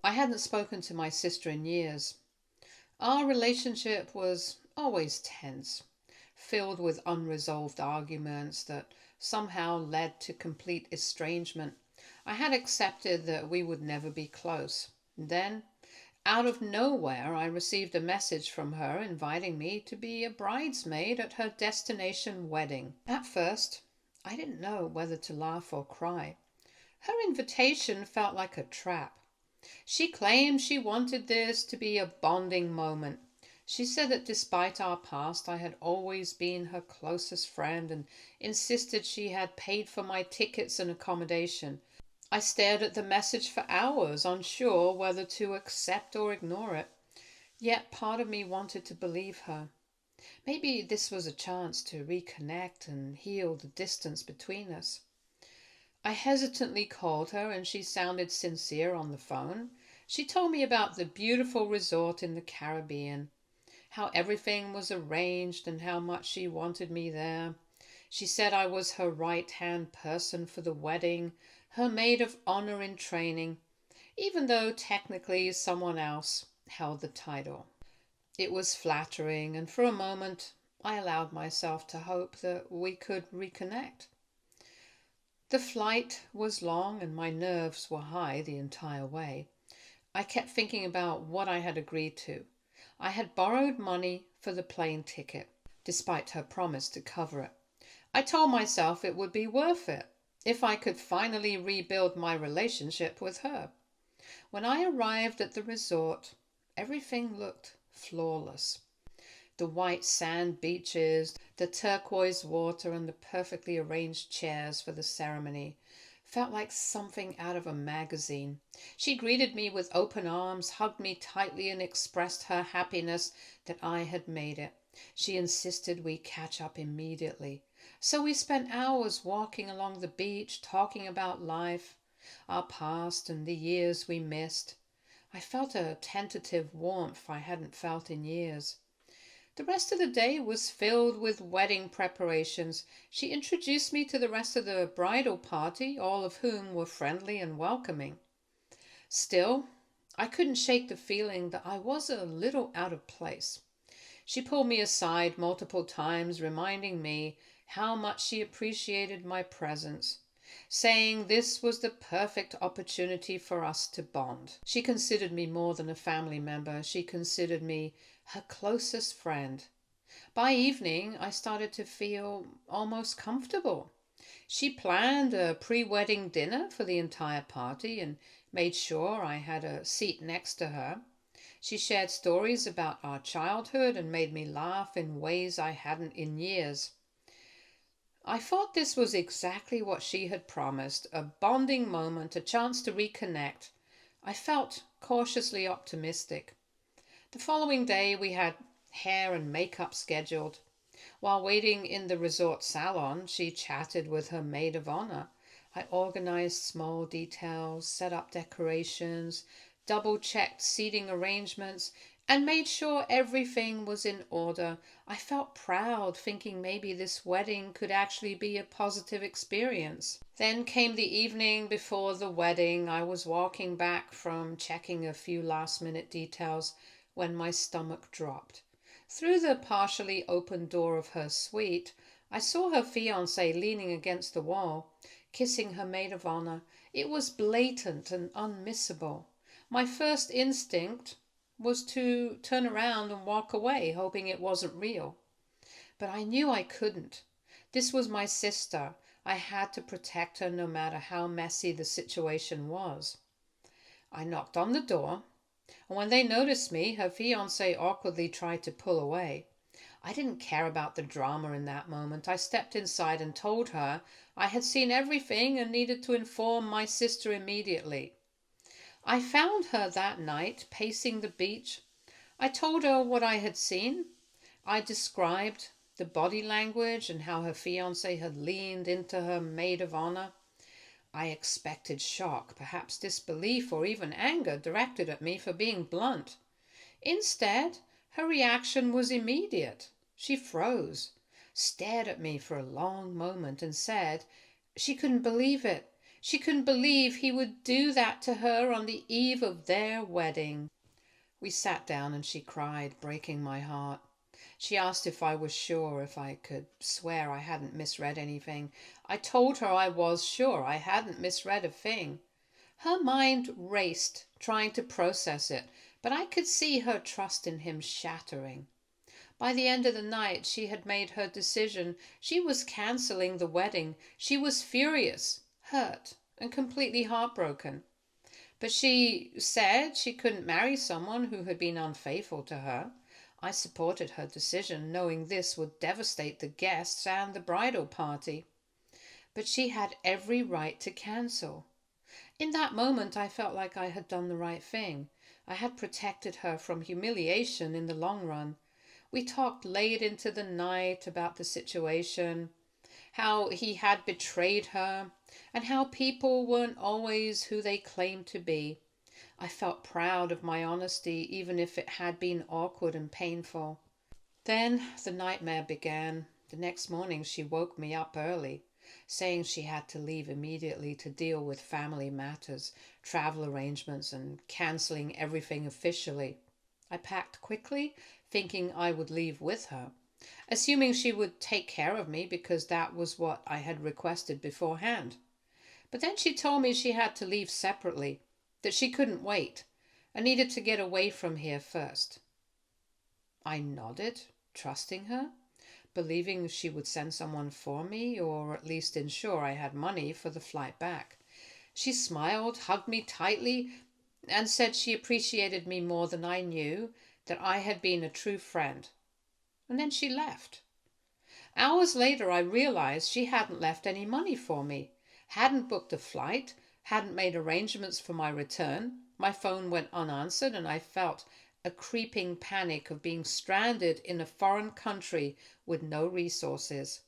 I hadn't spoken to my sister in years. Our relationship was always tense, filled with unresolved arguments that somehow led to complete estrangement. I had accepted that we would never be close. Then, out of nowhere, I received a message from her inviting me to be a bridesmaid at her destination wedding. At first, I didn't know whether to laugh or cry. Her invitation felt like a trap. She claimed she wanted this to be a bonding moment. She said that despite our past, I had always been her closest friend and insisted she had paid for my tickets and accommodation. I stared at the message for hours, unsure whether to accept or ignore it. Yet part of me wanted to believe her. Maybe this was a chance to reconnect and heal the distance between us. I hesitantly called her and she sounded sincere on the phone. She told me about the beautiful resort in the Caribbean, how everything was arranged and how much she wanted me there. She said I was her right-hand person for the wedding, her maid of honor in training, even though technically someone else held the title. It was flattering, and for a moment I allowed myself to hope that we could reconnect. The flight was long and my nerves were high the entire way. I kept thinking about what I had agreed to. I had borrowed money for the plane ticket, despite her promise to cover it. I told myself it would be worth it if I could finally rebuild my relationship with her. When I arrived at the resort, everything looked flawless. The white sand beaches, the turquoise water, and the perfectly arranged chairs for the ceremony felt like something out of a magazine. She greeted me with open arms, hugged me tightly, and expressed her happiness that I had made it. She insisted we catch up immediately. So we spent hours walking along the beach, talking about life, our past, and the years we missed. I felt a tentative warmth I hadn't felt in years. The rest of the day was filled with wedding preparations. She introduced me to the rest of the bridal party, all of whom were friendly and welcoming. Still, I couldn't shake the feeling that I was a little out of place. She pulled me aside multiple times, reminding me how much she appreciated my presence, saying this was the perfect opportunity for us to bond. She considered me more than a family member. She considered me her closest friend. By evening, I started to feel almost comfortable. She planned a pre-wedding dinner for the entire party and made sure I had a seat next to her. She shared stories about our childhood and made me laugh in ways I hadn't in years. I thought this was exactly what she had promised, a bonding moment, a chance to reconnect. I felt cautiously optimistic. The following day we had hair and makeup scheduled. While waiting in the resort salon, she chatted with her maid of honor. I organized small details, set up decorations, double-checked seating arrangements, and made sure everything was in order. I felt proud, thinking maybe this wedding could actually be a positive experience. Then came the evening before the wedding. I was walking back from checking a few last-minute details when my stomach dropped. Through the partially open door of her suite, I saw her fiance leaning against the wall, kissing her maid of honor. It was blatant and unmissable. My first instinct was to turn around and walk away, hoping it wasn't real. But I knew I couldn't. This was my sister. I had to protect her no matter how messy the situation was. I knocked on the door, and when they noticed me, her fiancé awkwardly tried to pull away. I didn't care about the drama in that moment. I stepped inside and told her I had seen everything and needed to inform my sister immediately. I found her that night pacing the beach. I told her what I had seen. I described the body language and how her fiancé had leaned into her maid of honor. I expected shock, perhaps disbelief, or even anger directed at me for being blunt. Instead, her reaction was immediate. She froze, stared at me for a long moment, and said she couldn't believe it. She couldn't believe he would do that to her on the eve of their wedding. We sat down and she cried, breaking my heart. She asked if I was sure, if I could swear I hadn't misread anything. I told her I was sure I hadn't misread a thing. Her mind raced, trying to process it, but I could see her trust in him shattering. By the end of the night, she had made her decision. She was cancelling the wedding. She was furious, hurt, and completely heartbroken. But she said she couldn't marry someone who had been unfaithful to her. I supported her decision, knowing this would devastate the guests and the bridal party. But she had every right to cancel. In that moment, I felt like I had done the right thing. I had protected her from humiliation in the long run. We talked late into the night about the situation, how he had betrayed her, and how people weren't always who they claimed to be. I felt proud of my honesty, even if it had been awkward and painful. Then the nightmare began. The next morning she woke me up early, saying she had to leave immediately to deal with family matters, travel arrangements, and cancelling everything officially. I packed quickly, thinking I would leave with her, assuming she would take care of me because that was what I had requested beforehand. But then she told me she had to leave separately, that she couldn't wait, and needed to get away from here first. I nodded, trusting her, believing she would send someone for me, or at least ensure I had money for the flight back. She smiled, hugged me tightly, and said she appreciated me more than I knew, that I had been a true friend. And then she left. Hours later, I realized she hadn't left any money for me, hadn't booked a flight, hadn't made arrangements for my return. My phone went unanswered, and I felt a creeping panic of being stranded in a foreign country with no resources.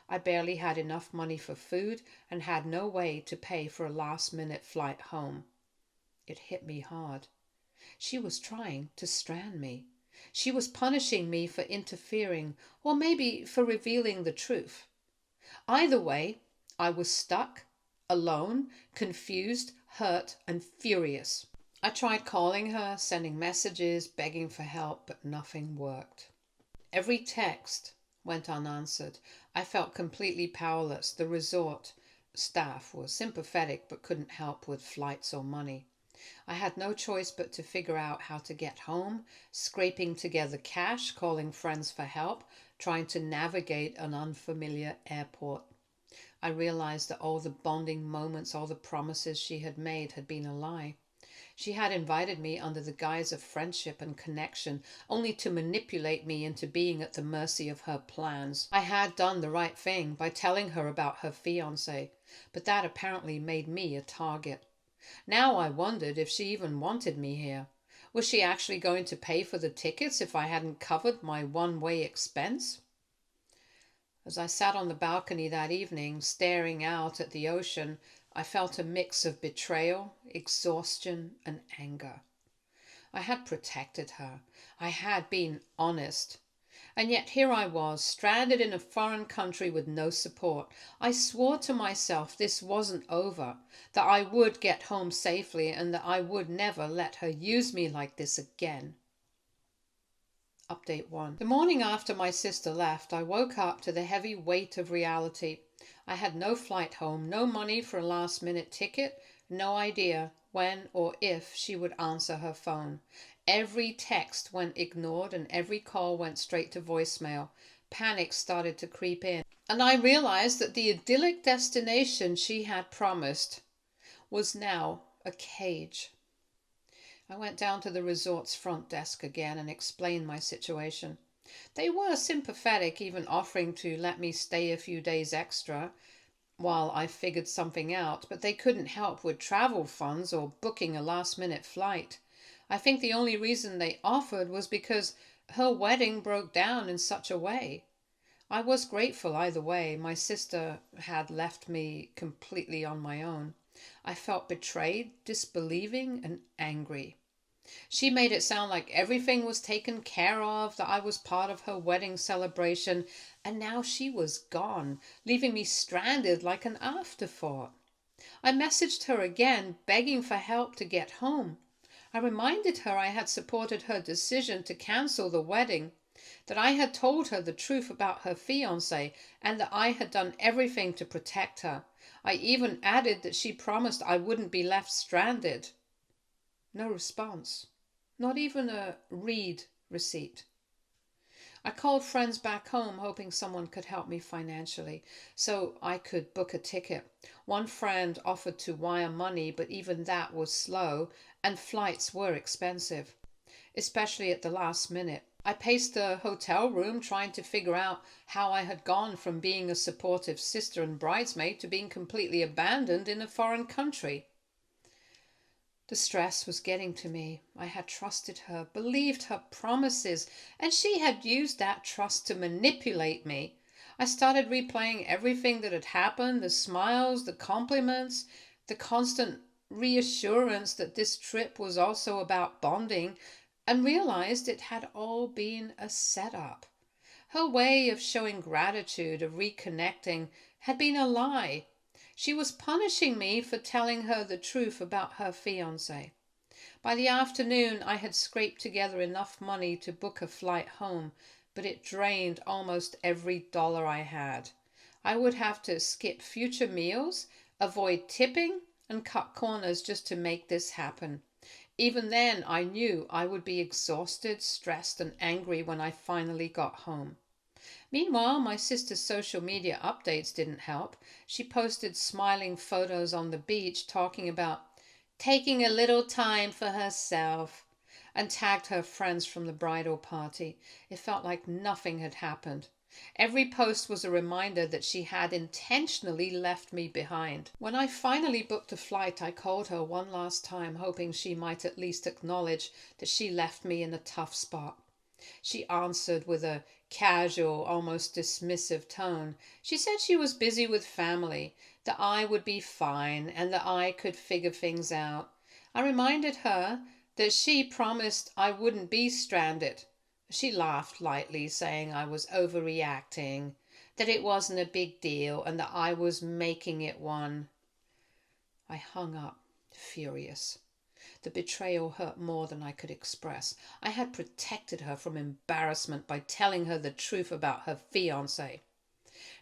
I barely had enough money for food and had no way to pay for a last-minute flight home. It hit me hard. She was trying to strand me. She was punishing me for interfering, or maybe for revealing the truth. Either way, I was stuck, alone, confused, hurt, and furious. I tried calling her, sending messages, begging for help, but nothing worked. Every text went unanswered. I felt completely powerless. The resort staff was sympathetic but couldn't help with flights or money. I had no choice but to figure out how to get home, scraping together cash, calling friends for help, trying to navigate an unfamiliar airport. I realized that all the bonding moments, all the promises she had made had been a lie. She had invited me under the guise of friendship and connection, only to manipulate me into being at the mercy of her plans. I had done the right thing by telling her about her fiance, but that apparently made me a target. Now I wondered if she even wanted me here. Was she actually going to pay for the tickets if I hadn't covered my one-way expense? As I sat on the balcony that evening, staring out at the ocean, I felt a mix of betrayal, exhaustion, and anger. I had protected her. I had been honest. And yet here I was, stranded in a foreign country with no support. I swore to myself this wasn't over, that I would get home safely, and that I would never let her use me like this again. Update 1. The morning after my sister left, I woke up to the heavy weight of reality. I had no flight home, no money for a last-minute ticket, no idea when or if she would answer her phone. Every text went ignored and every call went straight to voicemail. Panic started to creep in, and I realized that the idyllic destination she had promised was now a cage. I went down to the resort's front desk again and explained my situation. They were sympathetic, even offering to let me stay a few days extra while I figured something out, but they couldn't help with travel funds or booking a last-minute flight. I think the only reason they offered was because her wedding broke down in such a way. I was grateful either way. My sister had left me completely on my own. I felt betrayed, disbelieving, and angry. She made it sound like everything was taken care of, that I was part of her wedding celebration, and now she was gone, leaving me stranded like an afterthought. I messaged her again, begging for help to get home. I reminded her I had supported her decision to cancel the wedding, that I had told her the truth about her fiance, and that I had done everything to protect her. I even added that she promised I wouldn't be left stranded. No response. Not even a read receipt. I called friends back home hoping someone could help me financially so I could book a ticket. One friend offered to wire money, but even that was slow, and flights were expensive, especially at the last minute. I paced the hotel room trying to figure out how I had gone from being a supportive sister and bridesmaid to being completely abandoned in a foreign country. The stress was getting to me. I had trusted her, believed her promises, and she had used that trust to manipulate me. I started replaying everything that had happened, the smiles, the compliments, the constant reassurance that this trip was also about bonding, and realized it had all been a setup. Her way of showing gratitude, of reconnecting, had been a lie. She was punishing me for telling her the truth about her fiance. By the afternoon, I had scraped together enough money to book a flight home, but it drained almost every dollar I had. I would have to skip future meals, avoid tipping, and cut corners just to make this happen. Even then, I knew I would be exhausted, stressed, and angry when I finally got home. Meanwhile, my sister's social media updates didn't help. She posted smiling photos on the beach talking about taking a little time for herself and tagged her friends from the bridal party. It felt like nothing had happened. Every post was a reminder that she had intentionally left me behind. When I finally booked a flight, I called her one last time, hoping she might at least acknowledge that she left me in a tough spot. She answered with a casual, almost dismissive tone. She said she was busy with family, that I would be fine, and that I could figure things out. I reminded her that she promised I wouldn't be stranded. She laughed lightly, saying I was overreacting, that it wasn't a big deal, and that I was making it one. I hung up, furious. The betrayal hurt more than I could express. I had protected her from embarrassment by telling her the truth about her fiance.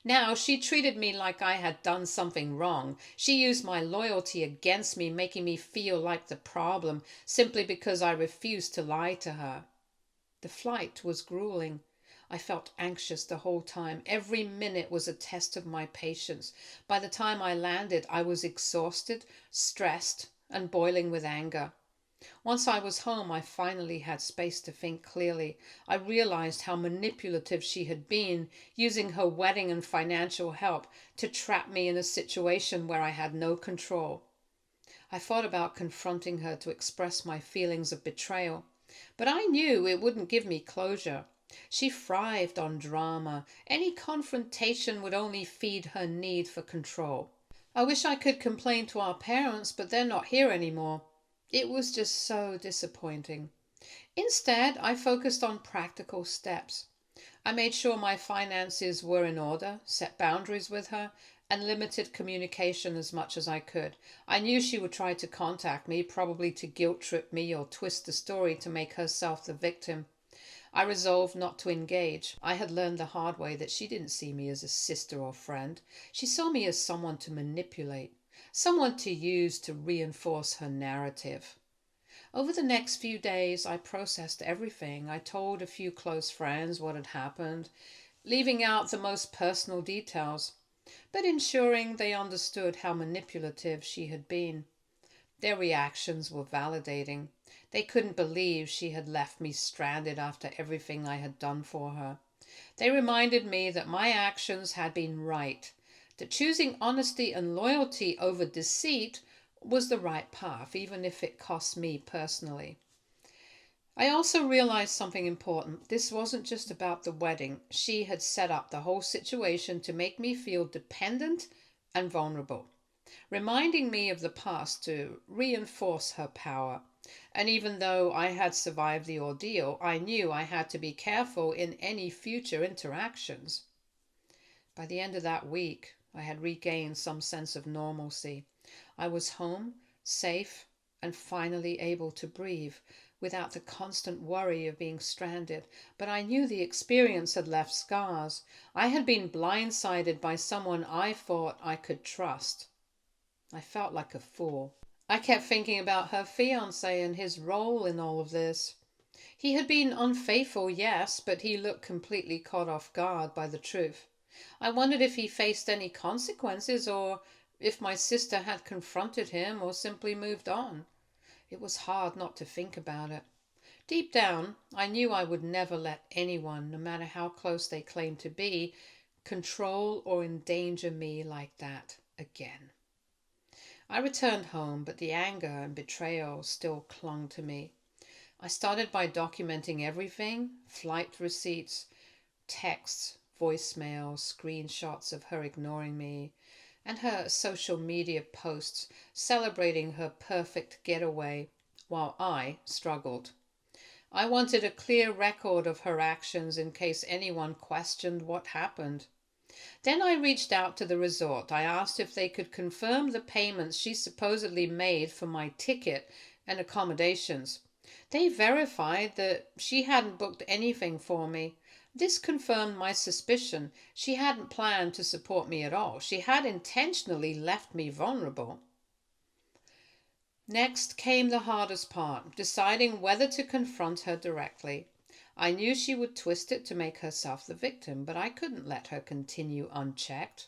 Now she treated me like I had done something wrong. She used my loyalty against me, making me feel like the problem simply because I refused to lie to her. The flight was grueling. I felt anxious the whole time. Every minute was a test of my patience. By the time I landed, I was exhausted, stressed, and boiling with anger. Once I was home, I finally had space to think clearly. I realized how manipulative she had been, using her wedding and financial help to trap me in a situation where I had no control. I thought about confronting her to express my feelings of betrayal, but I knew it wouldn't give me closure. She thrived on drama. Any confrontation would only feed her need for control. I wish I could complain to our parents, but they're not here anymore. It was just so disappointing. Instead, I focused on practical steps. I made sure my finances were in order, set boundaries with her, and limited communication as much as I could. I knew she would try to contact me, probably to guilt trip me or twist the story to make herself the victim. I resolved not to engage. I had learned the hard way that she didn't see me as a sister or friend. She saw me as someone to manipulate, someone to use to reinforce her narrative. Over the next few days, I processed everything. I told a few close friends what had happened, leaving out the most personal details, but ensuring they understood how manipulative she had been. Their reactions were validating. They couldn't believe she had left me stranded after everything I had done for her. They reminded me that my actions had been right, that choosing honesty and loyalty over deceit was the right path, even if it cost me personally. I also realized something important. This wasn't just about the wedding. She had set up the whole situation to make me feel dependent and vulnerable, reminding me of the past to reinforce her power. And even though I had survived the ordeal, I knew I had to be careful in any future interactions. By the end of that week, I had regained some sense of normalcy. I was home, safe, and finally able to breathe without the constant worry of being stranded. But I knew the experience had left scars. I had been blindsided by someone I thought I could trust. I felt like a fool. I kept thinking about her fiance and his role in all of this. He had been unfaithful, yes, but he looked completely caught off guard by the truth. I wondered if he faced any consequences, or if my sister had confronted him or simply moved on. It was hard not to think about it. Deep down, I knew I would never let anyone, no matter how close they claimed to be, control or endanger me like that again. I returned home, but the anger and betrayal still clung to me. I started by documenting everything: flight receipts, texts, voicemails, screenshots of her ignoring me, and her social media posts celebrating her perfect getaway while I struggled. I wanted a clear record of her actions in case anyone questioned what happened. Then I reached out to the resort. I asked if they could confirm the payments she supposedly made for my ticket and accommodations. They verified that she hadn't booked anything for me. This confirmed my suspicion. She hadn't planned to support me at all. She had intentionally left me vulnerable. Next came the hardest part, deciding whether to confront her directly. I knew she would twist it to make herself the victim, but I couldn't let her continue unchecked.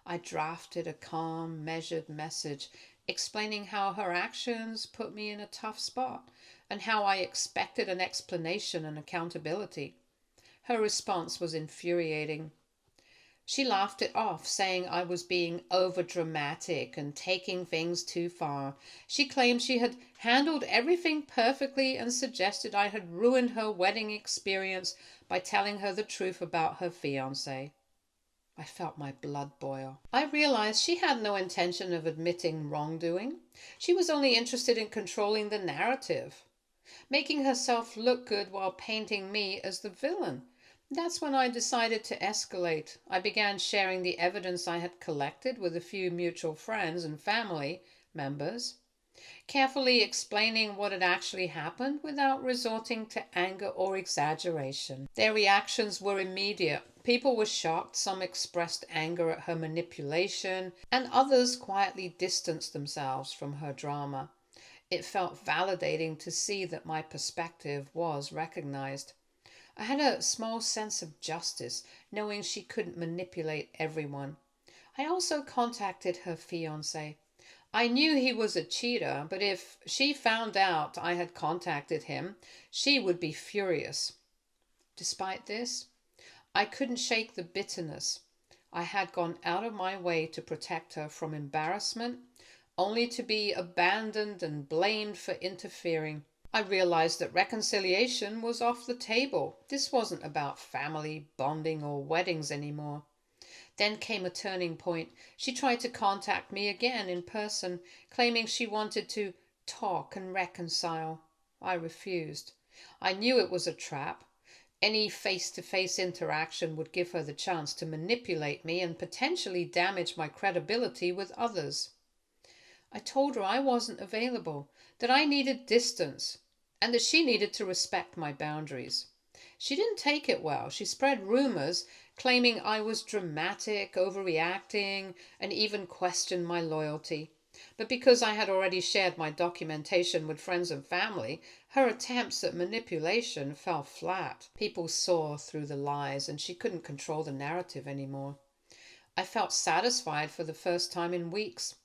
I drafted a calm, measured message explaining how her actions put me in a tough spot and how I expected an explanation and accountability. Her response was infuriating. She laughed it off, saying I was being overdramatic and taking things too far. She claimed she had handled everything perfectly and suggested I had ruined her wedding experience by telling her the truth about her fiance. I felt my blood boil. I realized she had no intention of admitting wrongdoing. She was only interested in controlling the narrative, making herself look good while painting me as the villain. That's when I decided to escalate. I began sharing the evidence I had collected with a few mutual friends and family members, carefully explaining what had actually happened without resorting to anger or exaggeration. Their reactions were immediate. People were shocked, some expressed anger at her manipulation, and others quietly distanced themselves from her drama. It felt validating to see that my perspective was recognized. I had a small sense of justice, knowing she couldn't manipulate everyone. I also contacted her fiance. I knew he was a cheater, but if she found out I had contacted him, she would be furious. Despite this, I couldn't shake the bitterness. I had gone out of my way to protect her from embarrassment, only to be abandoned and blamed for interfering. I realized that reconciliation was off the table. This wasn't about family, bonding, or weddings anymore. Then came a turning point. She tried to contact me again in person, claiming she wanted to talk and reconcile. I refused. I knew it was a trap. Any face-to-face interaction would give her the chance to manipulate me and potentially damage my credibility with others. I told her I wasn't available, that I needed distance, and that she needed to respect my boundaries. She didn't take it well. She spread rumors claiming I was dramatic, overreacting, and even questioned my loyalty. But because I had already shared my documentation with friends and family, her attempts at manipulation fell flat. People saw through the lies, and she couldn't control the narrative anymore. I felt satisfied for the first time in weeks.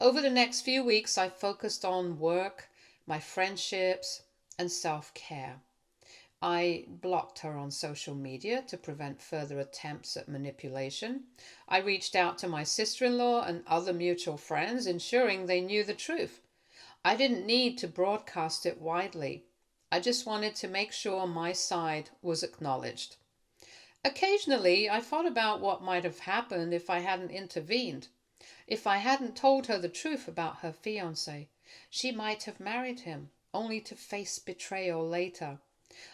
Over the next few weeks, I focused on work, my friendships, and self-care. I blocked her on social media to prevent further attempts at manipulation. I reached out to my sister-in-law and other mutual friends, ensuring they knew the truth. I didn't need to broadcast it widely. I just wanted to make sure my side was acknowledged. Occasionally, I thought about what might have happened if I hadn't intervened. If I hadn't told her the truth about her fiancé, she might have married him, only to face betrayal later.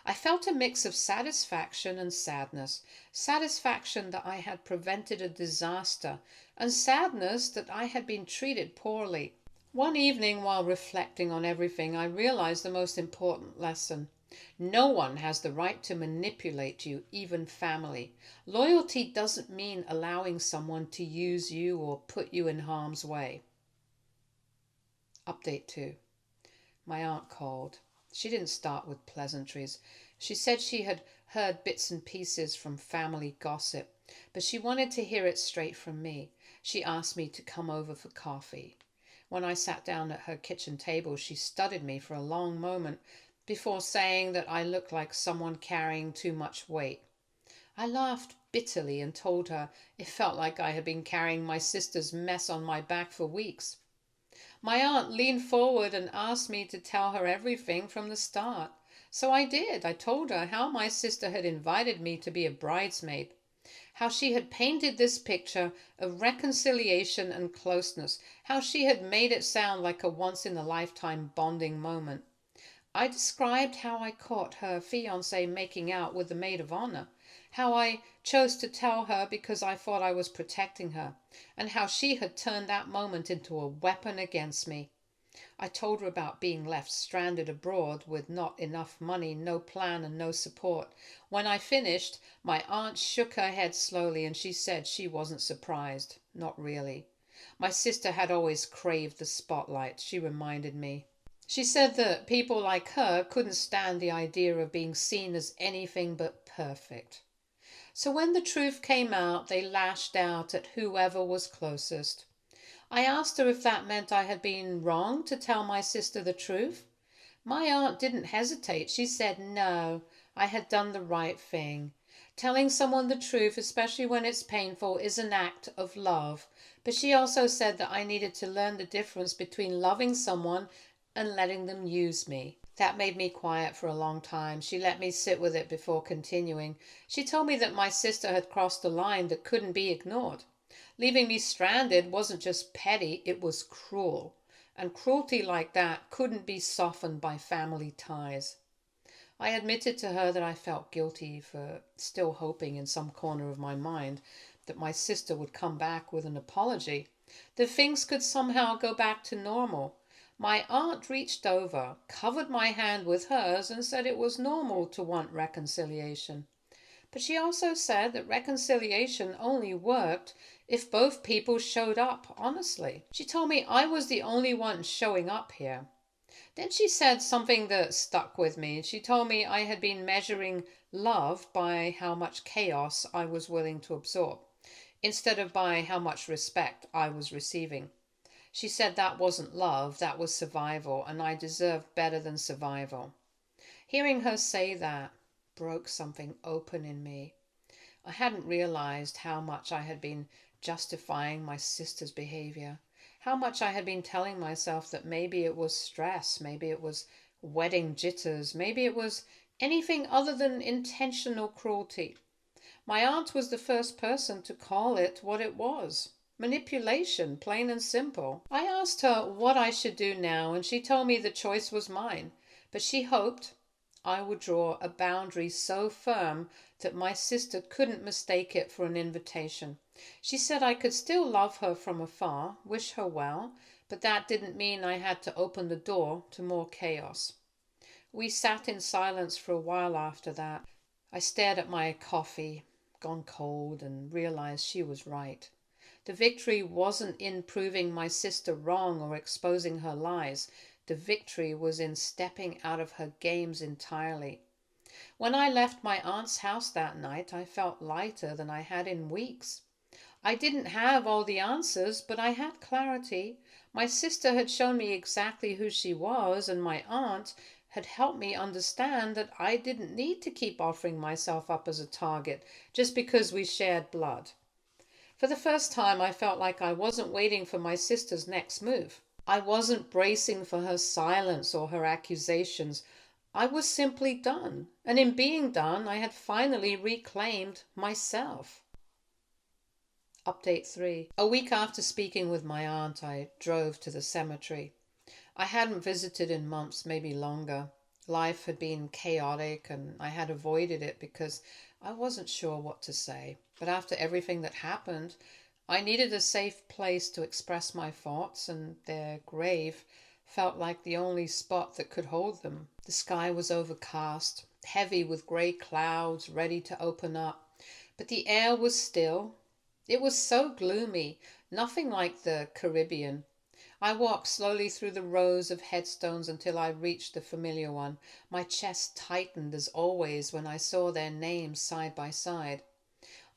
I felt a mix of satisfaction and sadness. Satisfaction that I had prevented a disaster, and sadness that I had been treated poorly. One evening, while reflecting on everything, I realized the most important lesson. No one has the right to manipulate you, even family. Loyalty doesn't mean allowing someone to use you or put you in harm's way. Update 2. My aunt called. She didn't start with pleasantries. She said she had heard bits and pieces from family gossip, but she wanted to hear it straight from me. She asked me to come over for coffee. When I sat down at her kitchen table, she studied me for a long moment before saying that I looked like someone carrying too much weight. I laughed bitterly and told her it felt like I had been carrying my sister's mess on my back for weeks. My aunt leaned forward and asked me to tell her everything from the start. So I did. I told her how my sister had invited me to be a bridesmaid, how she had painted this picture of reconciliation and closeness, how she had made it sound like a once-in-a-lifetime bonding moment. I described how I caught her fiance making out with the maid of honor, how I chose to tell her because I thought I was protecting her, and how she had turned that moment into a weapon against me. I told her about being left stranded abroad with not enough money, no plan, and no support. When I finished, my aunt shook her head slowly and she said she wasn't surprised. Not really. My sister had always craved the spotlight, she reminded me. She said that people like her couldn't stand the idea of being seen as anything but perfect. So when the truth came out, they lashed out at whoever was closest. I asked her if that meant I had been wrong to tell my sister the truth. My aunt didn't hesitate. She said no, I had done the right thing. Telling someone the truth, especially when it's painful, is an act of love. But she also said that I needed to learn the difference between loving someone and letting them use me. That made me quiet for a long time. She let me sit with it before continuing. She told me that my sister had crossed a line that couldn't be ignored. Leaving me stranded wasn't just petty, it was cruel. And cruelty like that couldn't be softened by family ties. I admitted to her that I felt guilty for still hoping in some corner of my mind that my sister would come back with an apology, that things could somehow go back to normal. My aunt reached over, covered my hand with hers, and said it was normal to want reconciliation. But she also said that reconciliation only worked if both people showed up honestly. She told me I was the only one showing up here. Then she said something that stuck with me. She told me I had been measuring love by how much chaos I was willing to absorb, instead of by how much respect I was receiving. She said that wasn't love, that was survival, and I deserved better than survival. Hearing her say that broke something open in me. I hadn't realized how much I had been justifying my sister's behavior, how much I had been telling myself that maybe it was stress, maybe it was wedding jitters, maybe it was anything other than intentional cruelty. My aunt was the first person to call it what it was. Manipulation, plain and simple. I asked her what I should do now, and she told me the choice was mine, but she hoped I would draw a boundary so firm that my sister couldn't mistake it for an invitation. She said I could still love her from afar, wish her well, but that didn't mean I had to open the door to more chaos. We sat in silence for a while after that. I stared at my coffee, gone cold, and realized she was right. The victory wasn't in proving my sister wrong or exposing her lies. The victory was in stepping out of her games entirely. When I left my aunt's house that night, I felt lighter than I had in weeks. I didn't have all the answers, but I had clarity. My sister had shown me exactly who she was, and my aunt had helped me understand that I didn't need to keep offering myself up as a target just because we shared blood. For the first time, I felt like I wasn't waiting for my sister's next move. I wasn't bracing for her silence or her accusations. I was simply done. And in being done, I had finally reclaimed myself. Update 3. A week after speaking with my aunt, I drove to the cemetery. I hadn't visited in months, maybe longer. Life had been chaotic and I had avoided it because I wasn't sure what to say. But after everything that happened, I needed a safe place to express my thoughts, and their grave felt like the only spot that could hold them. The sky was overcast, heavy with grey clouds ready to open up, but the air was still. It was so gloomy, nothing like the Caribbean. I walked slowly through the rows of headstones until I reached the familiar one. My chest tightened as always when I saw their names side by side.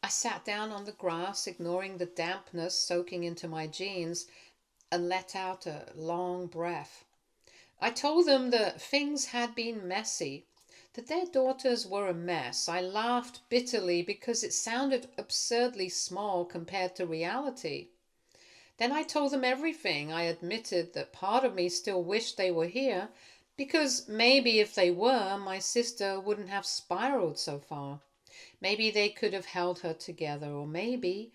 I sat down on the grass, ignoring the dampness soaking into my jeans, and let out a long breath. I told them that things had been messy, that their daughters were a mess. I laughed bitterly because it sounded absurdly small compared to reality. Then I told them everything. I admitted that part of me still wished they were here, because maybe if they were, my sister wouldn't have spiraled so far. Maybe they could have held her together, or maybe,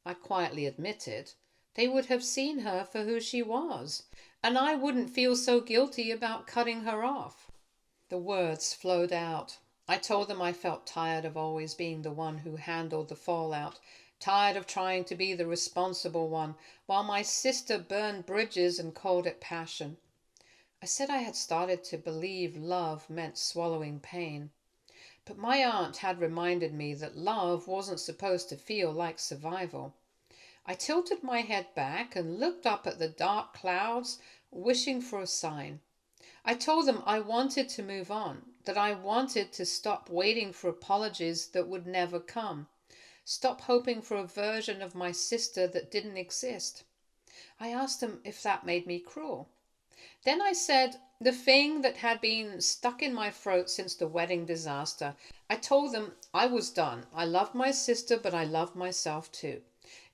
I quietly admitted, they would have seen her for who she was, and I wouldn't feel so guilty about cutting her off. The words flowed out. I told them I felt tired of always being the one who handled the fallout, tired of trying to be the responsible one, while my sister burned bridges and called it passion. I said I had started to believe love meant swallowing pain. But my aunt had reminded me that love wasn't supposed to feel like survival. I tilted my head back and looked up at the dark clouds, wishing for a sign. I told them I wanted to move on, that I wanted to stop waiting for apologies that would never come, stop hoping for a version of my sister that didn't exist. I asked them if that made me cruel. Then I said the thing that had been stuck in my throat since the wedding disaster. I told them I was done. I loved my sister, but I loved myself too.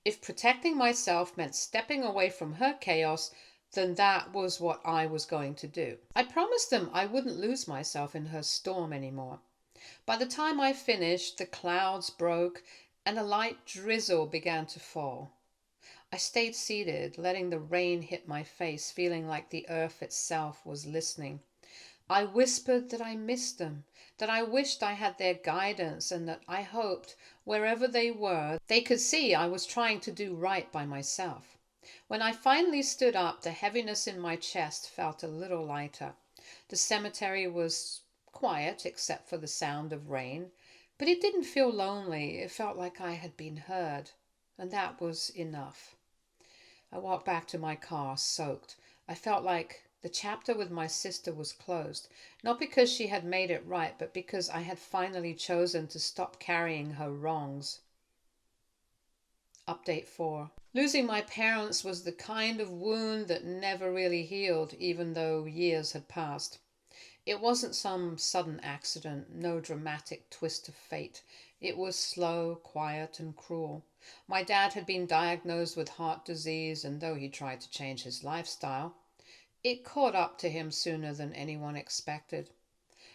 If protecting myself meant stepping away from her chaos, then that was what I was going to do. I promised them I wouldn't lose myself in her storm anymore. By the time I finished, the clouds broke and a light drizzle began to fall. I stayed seated, letting the rain hit my face, feeling like the earth itself was listening. I whispered that I missed them, that I wished I had their guidance, and that I hoped, wherever they were, they could see I was trying to do right by myself. When I finally stood up, the heaviness in my chest felt a little lighter. The cemetery was quiet, except for the sound of rain, but it didn't feel lonely. It felt like I had been heard, and that was enough. I walked back to my car, soaked. I felt like the chapter with my sister was closed, not because she had made it right, but because I had finally chosen to stop carrying her wrongs. Update 4. Losing my parents was the kind of wound that never really healed, even though years had passed. It wasn't some sudden accident, no dramatic twist of fate. It was slow, quiet, and cruel. My dad had been diagnosed with heart disease, and though he tried to change his lifestyle, it caught up to him sooner than anyone expected.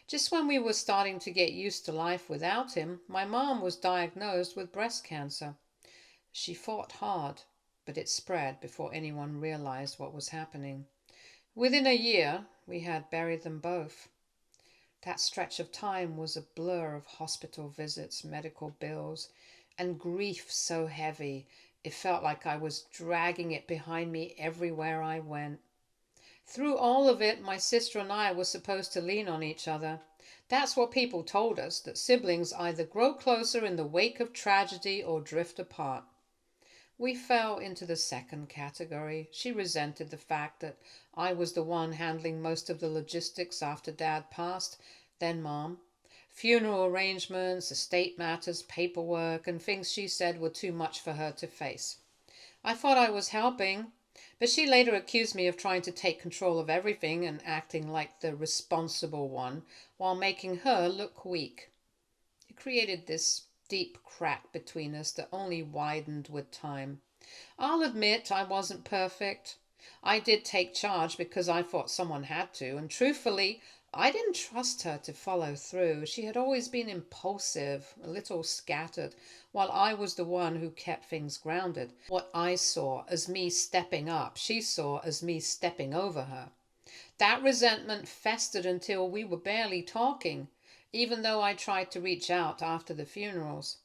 Just when we were starting to get used to life without him, my mom was diagnosed with breast cancer. She fought hard, but it spread before anyone realized what was happening. Within a year, we had buried them both. That stretch of time was a blur of hospital visits, medical bills, and grief so heavy it felt like I was dragging it behind me everywhere I went. Through all of it, my sister and I were supposed to lean on each other. That's what people told us, that siblings either grow closer in the wake of tragedy or drift apart. We fell into the second category. She resented the fact that I was the one handling most of the logistics after Dad passed, then Mom. Funeral arrangements, estate matters, paperwork, and things she said were too much for her to face. I thought I was helping, but she later accused me of trying to take control of everything and acting like the responsible one while making her look weak. It created this deep crack between us that only widened with time. I'll admit I wasn't perfect. I did take charge because I thought someone had to, and truthfully, I didn't trust her to follow through. She had always been impulsive, a little scattered, while I was the one who kept things grounded. What I saw as me stepping up, she saw as me stepping over her. That resentment festered until we were barely talking, even though I tried to reach out after the funerals.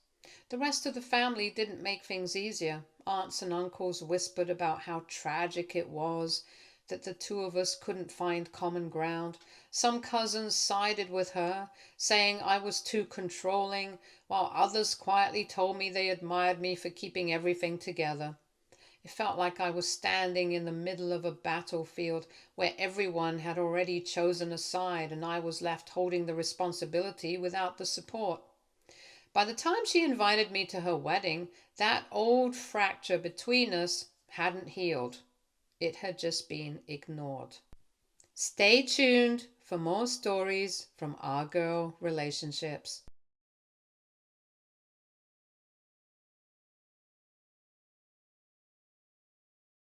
The rest of the family didn't make things easier. Aunts and uncles whispered about how tragic it was that the two of us couldn't find common ground. Some cousins sided with her, saying I was too controlling, while others quietly told me they admired me for keeping everything together. It felt like I was standing in the middle of a battlefield where everyone had already chosen a side and I was left holding the responsibility without the support. By the time she invited me to her wedding, that old fracture between us hadn't healed. It had just been ignored. Stay tuned for more stories from our girl relationships.